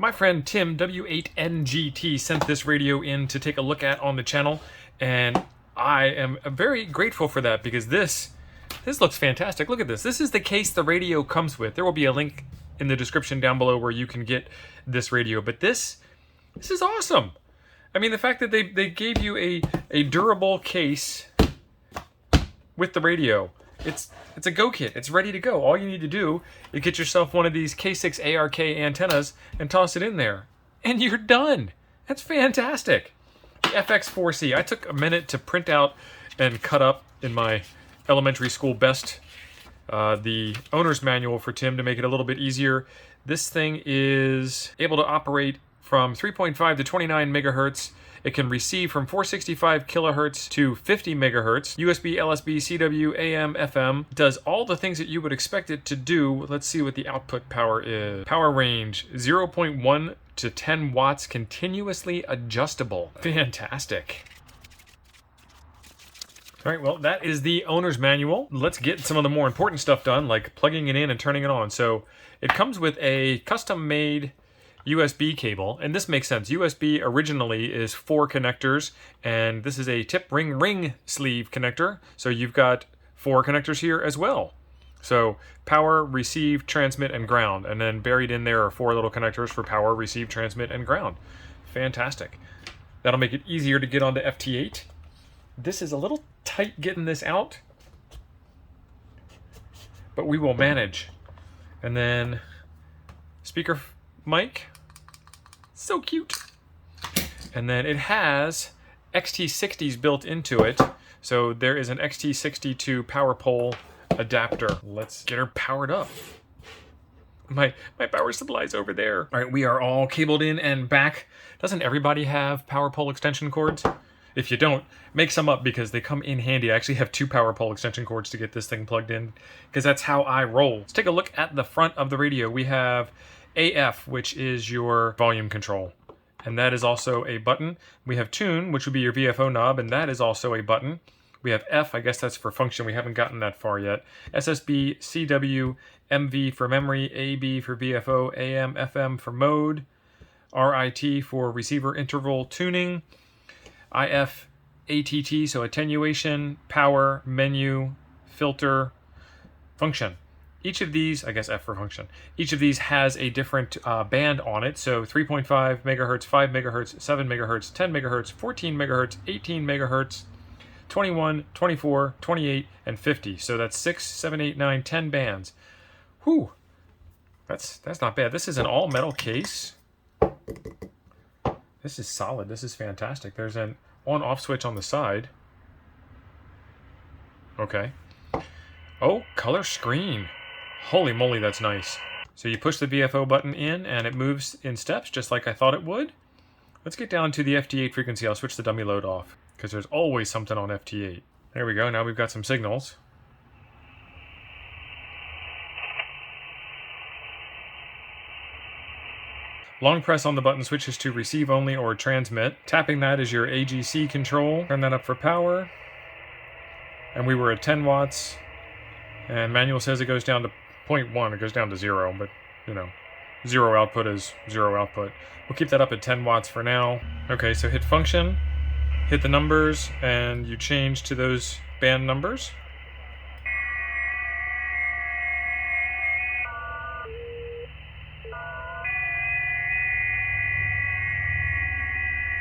My friend Tim, W8NGT, sent this radio in to take a look at on the channel, and I am very grateful for that because this looks fantastic. Look at this. This is the case the radio comes with. There will be a link in the description down below where you can get this radio, but this is awesome. I mean, the fact that they gave you a durable case with the radio. It's a go kit. It's ready to go. All you need to do is get yourself one of these K6 ARK antennas and toss it in there, and you're done. That's fantastic. The FX-4C. I took a minute to print out and cut up in my elementary school best the owner's manual for Tim to make it a little bit easier. This thing is able to operate from 3.5 to 29 megahertz. It can receive from 465 kilohertz to 50 megahertz. USB, LSB, CW, AM, FM. It does all the things that you would expect it to do. Let's see what the output power is. Power range, 0.1 to 10 watts, continuously adjustable. Fantastic. All right, well, that is the owner's manual. Let's get some of the more important stuff done, like plugging it in and turning it on. So it comes with a custom-made USB cable, and this makes sense. USB originally is 4 connectors, and this is a tip ring sleeve connector, so you've got 4 connectors here as well. So power, receive, transmit, and ground, and then buried in there are 4 little connectors for power, receive, transmit, and ground. Fantastic. That'll make it easier to get onto FT8. This is a little tight getting this out, but we will manage. And then speaker mic, so cute. And then it has XT60s built into it, so there is an XT60 to power pole adapter. Let's get her powered up. My power supply's over there. All right, we are all cabled in and back. Doesn't everybody have power pole extension cords? If you don't, make some up because they come in handy. I actually have 2 power pole extension cords to get this thing plugged in because that's how I roll. Let's take a look at the front of the radio. We have AF, which is your volume control, and that is also a button. We have tune, which would be your VFO knob, and that is also a button. We have F, I guess that's for function. We haven't gotten that far yet. SSB, CW, MV for memory, AB for VFO, AM, FM for mode, RIT for receiver interval tuning, IF, ATT, so attenuation, power, menu, filter, function. Each of these, I guess F for function, each of these has a different band on it. So 3.5 megahertz, 5 megahertz, 7 megahertz, 10 megahertz, 14 megahertz, 18 megahertz, 21, 24, 28, and 50. So that's 6, 7, 8, 9, 10 bands. Whew, that's not bad. This is an all metal case. This is solid. This is fantastic. There's an on-off switch on the side. Okay. Oh, color screen. Holy moly, that's nice. So you push the VFO button in and it moves in steps just like I thought it would. Let's get down to the FT8 frequency. I'll switch the dummy load off because there's always something on FT8. There we go. Now we've got some signals. Long press on the button switches to receive only or transmit. Tapping that is your AGC control. Turn that up for power. And we were at 10 watts. And manual says it goes down to 0.1. It goes down to 0, but, you know, 0 output is 0 output. We'll keep that up at 10 watts for now. Okay, so hit function, hit the numbers, and you change to those band numbers.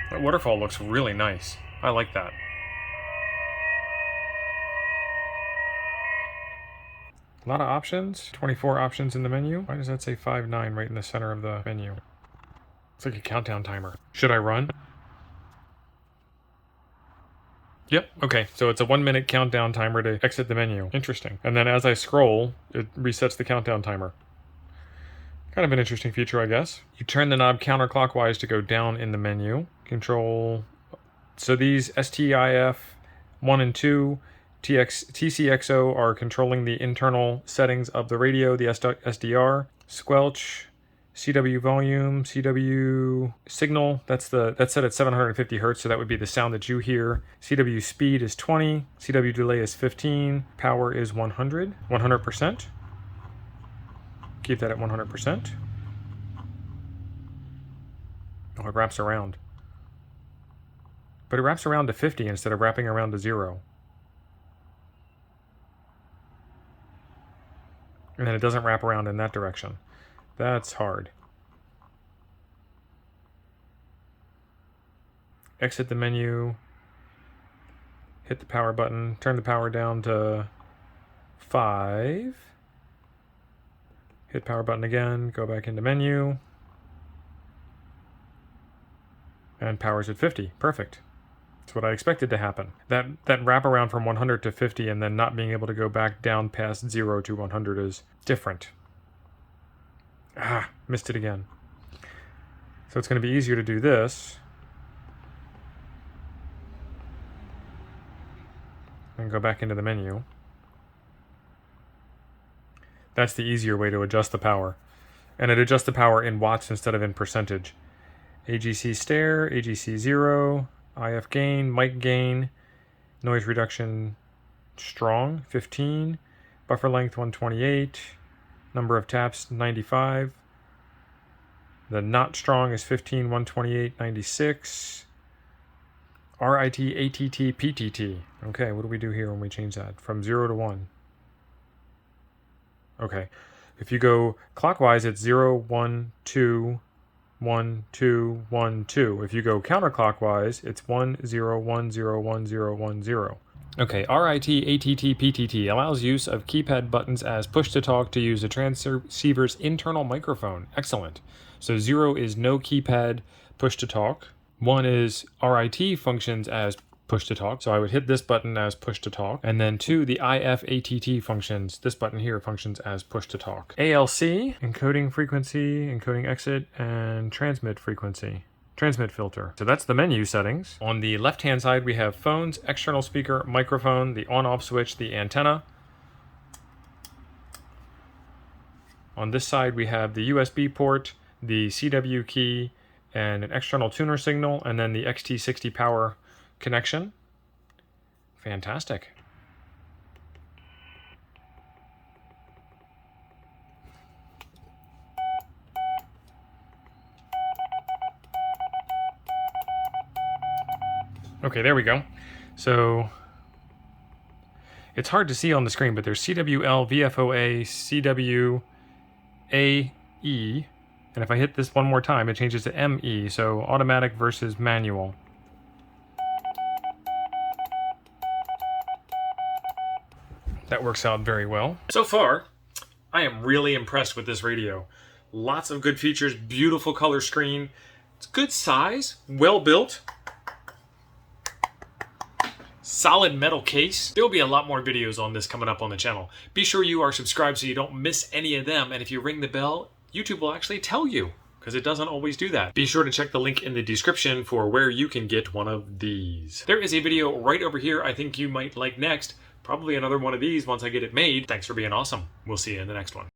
That waterfall looks really nice. I like that. A lot of options, 24 options in the menu. Why does that say 5.9 right in the center of the menu? It's like a countdown timer. Should I run? Yep, okay, so it's a 1-minute countdown timer to exit the menu. Interesting. And then as I scroll, it resets the countdown timer. Kind of an interesting feature, I guess. You turn the knob counterclockwise to go down in the menu. Control. So these STIF 1 and 2, TCXO are controlling the internal settings of the radio, the SDR. Squelch, CW volume, CW signal, that's set at 750 hertz, so that would be the sound that you hear. CW speed is 20, CW delay is 15, power is 100%. Keep that at 100%. Oh, it wraps around. But it wraps around to 50 instead of wrapping around to 0. And then it doesn't wrap around in that direction. That's hard. Exit the menu. Hit the power button. Turn the power down to 5. Hit power button again. Go back into menu. And power's at 50. Perfect. That's what I expected to happen. That wraparound from 100 to 50 and then not being able to go back down past 0 to 100 is different. Ah, missed it again. So it's going to be easier to do this. And go back into the menu. That's the easier way to adjust the power. And it adjusts the power in watts instead of in percentage. AGC stare, AGC 0, IF gain, mic gain, noise reduction strong, 15, buffer length 128, number of taps 95, the not strong is 15, 128, 96, RIT, ATT, PTT. Okay, what do we do here when we change that? From 0 to 1. Okay, if you go clockwise, it's 0, 1, 2, 1, 2, 1, 2. If you go counterclockwise, it's 1, 0, 1, 0, 1, 0, 1, 0. Okay, RIT, ATT, PTT allows use of keypad buttons as push-to-talk to use a transceiver's internal microphone. Excellent. So 0 is no keypad push-to-talk. 1 is RIT functions as push-to-talk, so I would hit this button as push-to-talk. And then 2, the IF ATT functions, this button here functions as push-to-talk. ALC, encoding frequency, encoding exit, and transmit frequency. Transmit filter. So that's the menu settings. On the left-hand side, we have phones, external speaker, microphone, the on-off switch, the antenna. On this side, we have the USB port, the CW key, and an external tuner signal, and then the XT60 power connection. Fantastic. Okay, there we go. So it's hard to see on the screen, but there's CWL, VFOA, CWAE, and if I hit this one more time, it changes to ME, so automatic versus manual. That works out very well. So far, I am really impressed with this radio. Lots of good features, beautiful color screen. It's good size, well built. Solid metal case. There will be a lot more videos on this coming up on the channel. Be sure you are subscribed so you don't miss any of them. And if you ring the bell, YouTube will actually tell you, because it doesn't always do that. Be sure to check the link in the description for where you can get one of these. There is a video right over here I think you might like next. Probably another one of these once I get it made. Thanks for being awesome. We'll see you in the next one.